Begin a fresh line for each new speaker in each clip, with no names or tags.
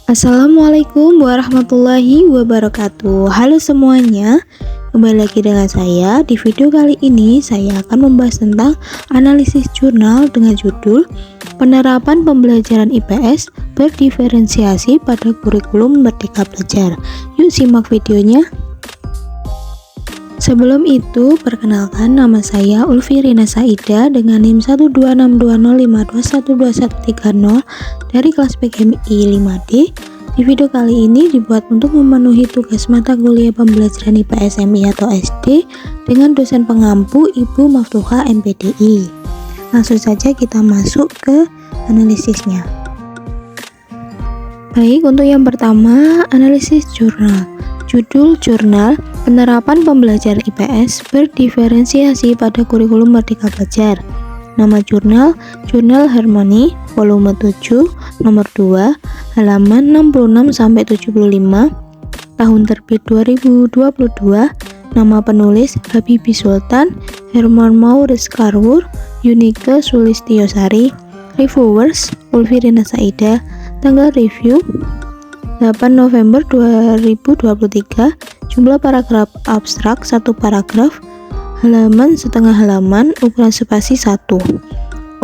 Assalamualaikum warahmatullahi wabarakatuh. Halo semuanya, kembali lagi dengan saya. Di video kali ini saya akan membahas tentang analisis jurnal dengan judul Penerapan Pembelajaran IPS Berdiferensiasi pada Kurikulum Merdeka Belajar. Yuk simak videonya. Sebelum itu, perkenalkan, nama saya Ulfi Rina Saida dengan NIM 12620521213 dari kelas PGMI 5D. Di video kali ini dibuat untuk memenuhi tugas mata kuliah pembelajaran IPS MI atau SD dengan dosen pengampu Ibu Maftuha MPDI. Langsung saja kita masuk ke analisisnya. Baik, untuk yang pertama, analisis jurnal. Judul jurnal Penerapan Pembelajaran IPS Berdiferensiasi pada Kurikulum Merdeka Belajar. Nama jurnal, Jurnal Harmoni, volume 7, nomor 2, halaman 66-75, tahun terbit 2022, nama penulis Habibie Sultan, Herman Maurits Karwur, Yunike Sulistiyosari, reviewers Ulfi Rina Saida, tanggal review 8 November 2023, jumlah paragraf abstrak 1 paragraf, halaman setengah halaman, ukuran spasi 1.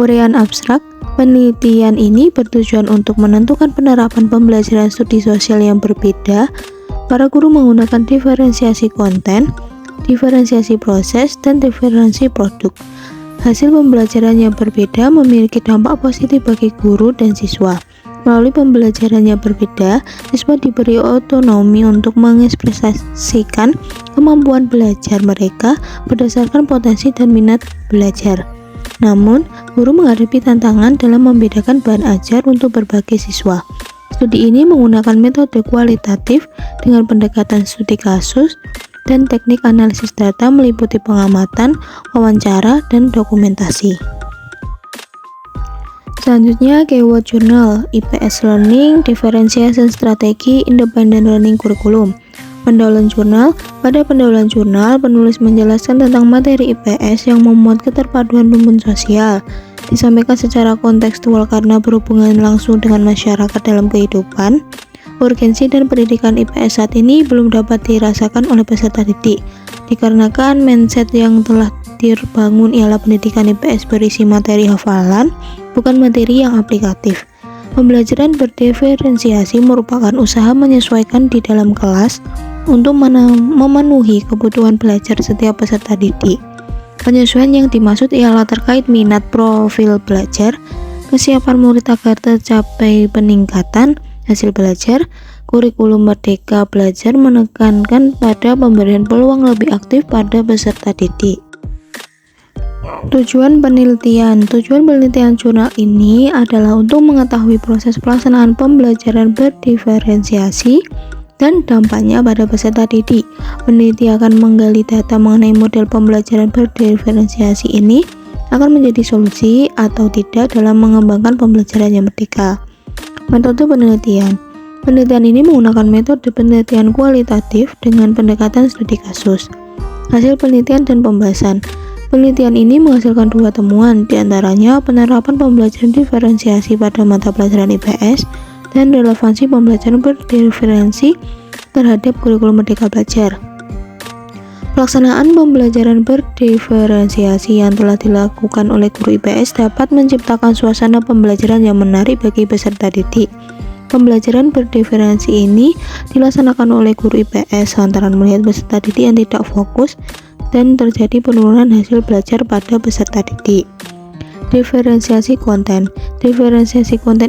Uraian abstrak, penelitian ini bertujuan untuk menentukan penerapan pembelajaran studi sosial yang berbeda. Para guru menggunakan diferensiasi konten, diferensiasi proses, dan diferensiasi produk. Hasil pembelajaran yang berbeda memiliki dampak positif bagi guru dan siswa. Melalui pembelajaran yang berbeda, siswa diberi otonomi untuk mengekspresikan kemampuan belajar mereka berdasarkan potensi dan minat belajar. Namun, guru menghadapi tantangan dalam membedakan bahan ajar untuk berbagai siswa. Studi ini menggunakan metode kualitatif dengan pendekatan studi kasus dan teknik analisis data meliputi pengamatan, wawancara, dan dokumentasi. Selanjutnya, keyword jurnal IPS Learning Differentiation Strategy Independent Learning Curriculum. Pendahuluan jurnal. Pada pendahuluan jurnal, penulis menjelaskan tentang materi IPS yang memuat keterpaduan rumpun sosial. Disampaikan secara kontekstual karena berhubungan langsung dengan masyarakat dalam kehidupan. Urgensi dan pendidikan IPS saat ini belum dapat dirasakan oleh peserta didik, dikarenakan mindset yang telah dibangun ialah pendidikan IPS berisi materi hafalan, bukan materi yang aplikatif. Pembelajaran berdiferensiasi merupakan usaha menyesuaikan di dalam kelas untuk memenuhi kebutuhan belajar setiap peserta didik. Penyesuaian yang dimaksud ialah terkait minat, profil belajar, kesiapan murid agar tercapai peningkatan hasil belajar. Kurikulum Merdeka Belajar menekankan pada pemberian peluang lebih aktif pada peserta didik. Tujuan penelitian jurnal ini adalah untuk mengetahui proses pelaksanaan pembelajaran berdiferensiasi dan dampaknya pada peserta didik. Peneliti akan menggali data mengenai model pembelajaran berdiferensiasi ini akan menjadi solusi atau tidak dalam mengembangkan pembelajaran yang merdeka. Metode penelitian ini menggunakan metode penelitian kualitatif dengan pendekatan studi kasus. Hasil penelitian dan pembahasan. Penelitian ini menghasilkan 2 temuan, diantaranya penerapan pembelajaran diferensiasi pada mata pelajaran IPS dan relevansi pembelajaran berdiferensi terhadap kurikulum Merdeka Belajar. Pelaksanaan pembelajaran berdiferensiasi yang telah dilakukan oleh guru IPS dapat menciptakan suasana pembelajaran yang menarik bagi peserta didik. Pembelajaran berdiferensi ini dilaksanakan oleh guru IPS lantaran melihat peserta didik yang tidak fokus dan terjadi penurunan hasil belajar pada peserta didik. Diferensiasi konten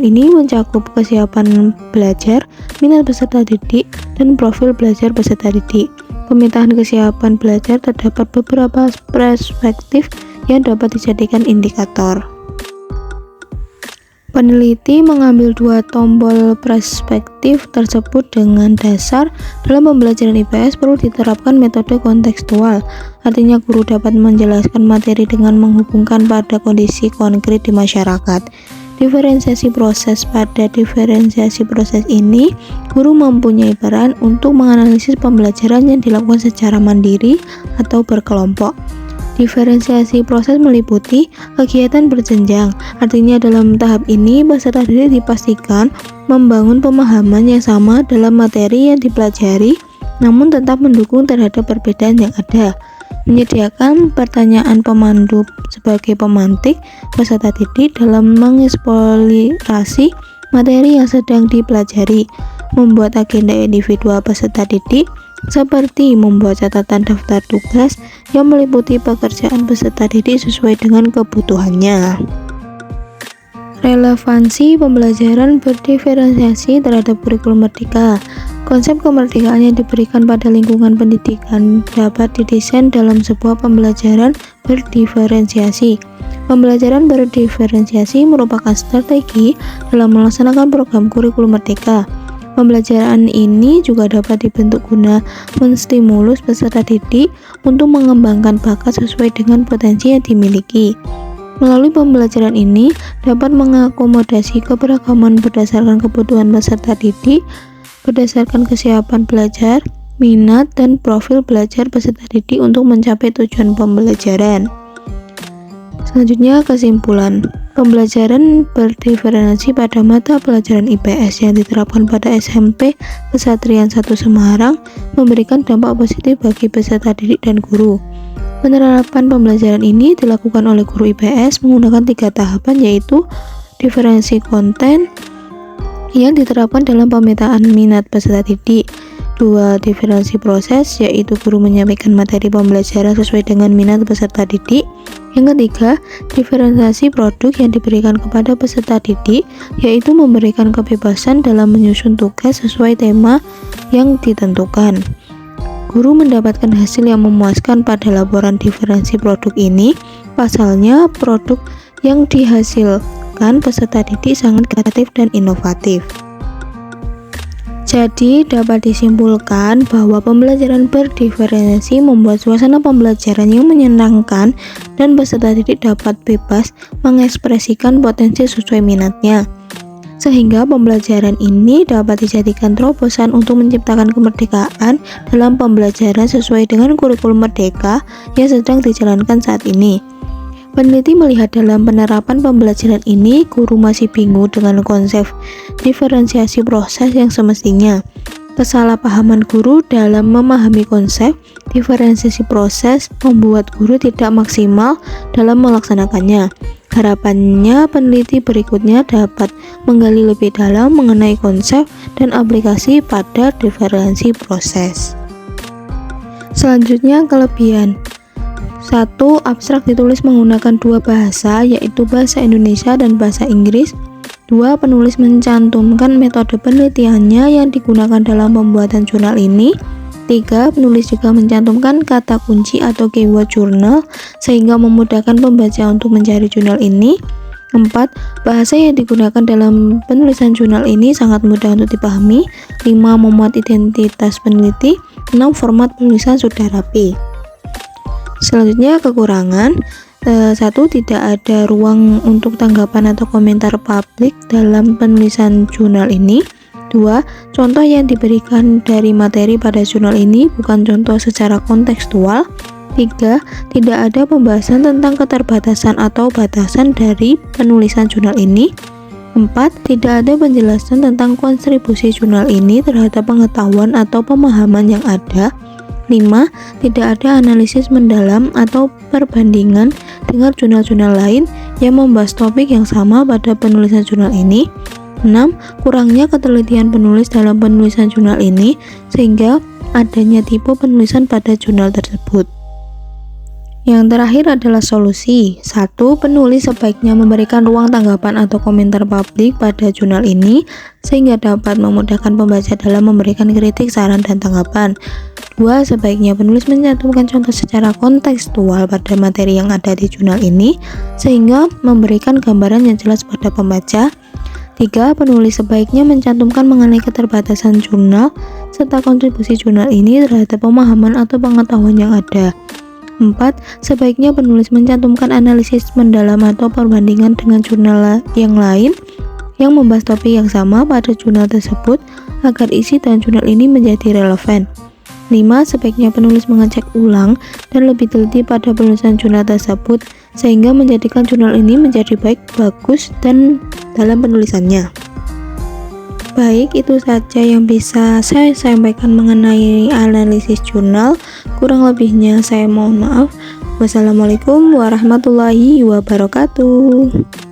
ini mencakup kesiapan belajar, minat peserta didik, dan profil belajar peserta didik. Pemetaan kesiapan belajar terdapat beberapa perspektif yang dapat dijadikan indikator. Peneliti mengambil 2 tombol perspektif tersebut dengan dasar. Dalam pembelajaran IPS perlu diterapkan metode kontekstual, artinya guru dapat menjelaskan materi dengan menghubungkan pada kondisi konkret di masyarakat. Diferensiasi proses. Pada diferensiasi proses ini, guru mempunyai peran untuk menganalisis pembelajaran yang dilakukan secara mandiri atau berkelompok. Diferensiasi proses meliputi kegiatan berjenjang, artinya dalam tahap ini peserta didik dipastikan membangun pemahaman yang sama dalam materi yang dipelajari, namun tetap mendukung terhadap perbedaan yang ada. Menyediakan pertanyaan pemandu sebagai pemantik peserta didik dalam mengeksplorasi materi yang sedang dipelajari, membuat agenda individual peserta didik seperti membuat catatan daftar tugas yang meliputi pekerjaan peserta didik sesuai dengan kebutuhannya. Relevansi pembelajaran berdiferensiasi terhadap kurikulum merdeka. Konsep kemerdekaan yang diberikan pada lingkungan pendidikan dapat didesain dalam sebuah pembelajaran berdiferensiasi. Pembelajaran berdiferensiasi merupakan strategi dalam melaksanakan program kurikulum merdeka. Pembelajaran ini juga dapat dibentuk guna menstimulus peserta didik untuk mengembangkan bakat sesuai dengan potensi yang dimiliki. Melalui pembelajaran ini dapat mengakomodasi keberagaman berdasarkan kebutuhan peserta didik, berdasarkan kesiapan belajar, minat, dan profil belajar peserta didik untuk mencapai tujuan pembelajaran. Selanjutnya, kesimpulan. Pembelajaran berdiferensiasi pada mata pelajaran IPS yang diterapkan pada SMP Kesatrian 1 Semarang memberikan dampak positif bagi peserta didik dan guru. Penerapan pembelajaran ini dilakukan oleh guru IPS menggunakan 3 tahapan, yaitu diferensi konten yang diterapkan dalam pemetaan minat peserta didik, 2. Diferensi proses, yaitu guru menyampaikan materi pembelajaran sesuai dengan minat peserta didik. Yang ketiga, diferensiasi produk yang diberikan kepada peserta didik, yaitu memberikan kebebasan dalam menyusun tugas sesuai tema yang ditentukan. Guru mendapatkan hasil yang memuaskan pada laporan diferensi produk ini. Pasalnya, produk yang dihasilkan peserta didik sangat kreatif dan inovatif. Jadi, dapat disimpulkan bahwa pembelajaran berdiferensiasi membuat suasana pembelajaran yang menyenangkan dan peserta didik dapat bebas mengekspresikan potensi sesuai minatnya. Sehingga pembelajaran ini dapat dijadikan terobosan untuk menciptakan kemerdekaan dalam pembelajaran sesuai dengan kurikulum merdeka yang sedang dijalankan saat ini. Peneliti melihat dalam penerapan pembelajaran ini, guru masih bingung dengan konsep diferensiasi proses yang semestinya. Kesalahpahaman guru dalam memahami konsep diferensiasi proses membuat guru tidak maksimal dalam melaksanakannya. Harapannya peneliti berikutnya dapat menggali lebih dalam mengenai konsep dan aplikasi pada diferensiasi proses. Selanjutnya, kelebihan. 1. Abstrak ditulis menggunakan 2 bahasa, yaitu bahasa Indonesia dan bahasa Inggris. 2. Penulis mencantumkan metode penelitiannya yang digunakan dalam pembuatan jurnal ini. 3. Penulis juga mencantumkan kata kunci atau keyword jurnal sehingga memudahkan pembaca untuk mencari jurnal ini. 4. Bahasa yang digunakan dalam penulisan jurnal ini sangat mudah untuk dipahami. 5. Memuat identitas peneliti. 6. Format penulisan sudah rapi. Selanjutnya, kekurangan. 1. Tidak ada ruang untuk tanggapan atau komentar publik dalam penulisan jurnal ini. 2. Contoh yang diberikan dari materi pada jurnal ini bukan contoh secara kontekstual. 3. Tidak ada pembahasan tentang keterbatasan atau batasan dari penulisan jurnal ini. 4. Tidak ada penjelasan tentang kontribusi jurnal ini terhadap pengetahuan atau pemahaman yang ada. 5. Tidak ada analisis mendalam atau perbandingan dengan jurnal-jurnal lain yang membahas topik yang sama pada penulisan jurnal ini. 6. Kurangnya ketelitian penulis dalam penulisan jurnal ini sehingga adanya tipe penulisan pada jurnal tersebut. Yang terakhir adalah solusi. 1. Penulis sebaiknya memberikan ruang tanggapan atau komentar publik pada jurnal ini sehingga dapat memudahkan pembaca dalam memberikan kritik, saran, dan tanggapan. 2. Sebaiknya penulis mencantumkan contoh secara kontekstual pada materi yang ada di jurnal ini sehingga memberikan gambaran yang jelas pada pembaca. 3. Penulis sebaiknya mencantumkan mengenai keterbatasan jurnal serta kontribusi jurnal ini terhadap pemahaman atau pengetahuan yang ada. 4. Sebaiknya penulis mencantumkan analisis mendalam atau perbandingan dengan jurnal yang lain yang membahas topik yang sama pada jurnal tersebut agar isi dan jurnal ini menjadi relevan. 5. Sebaiknya penulis mengecek ulang dan lebih teliti pada penulisan jurnal tersebut sehingga menjadikan jurnal ini menjadi bagus dan dalam penulisannya. Baik, itu saja yang bisa saya sampaikan mengenai analisis jurnal. Kurang lebihnya saya mohon maaf. Wassalamualaikum warahmatullahi wabarakatuh.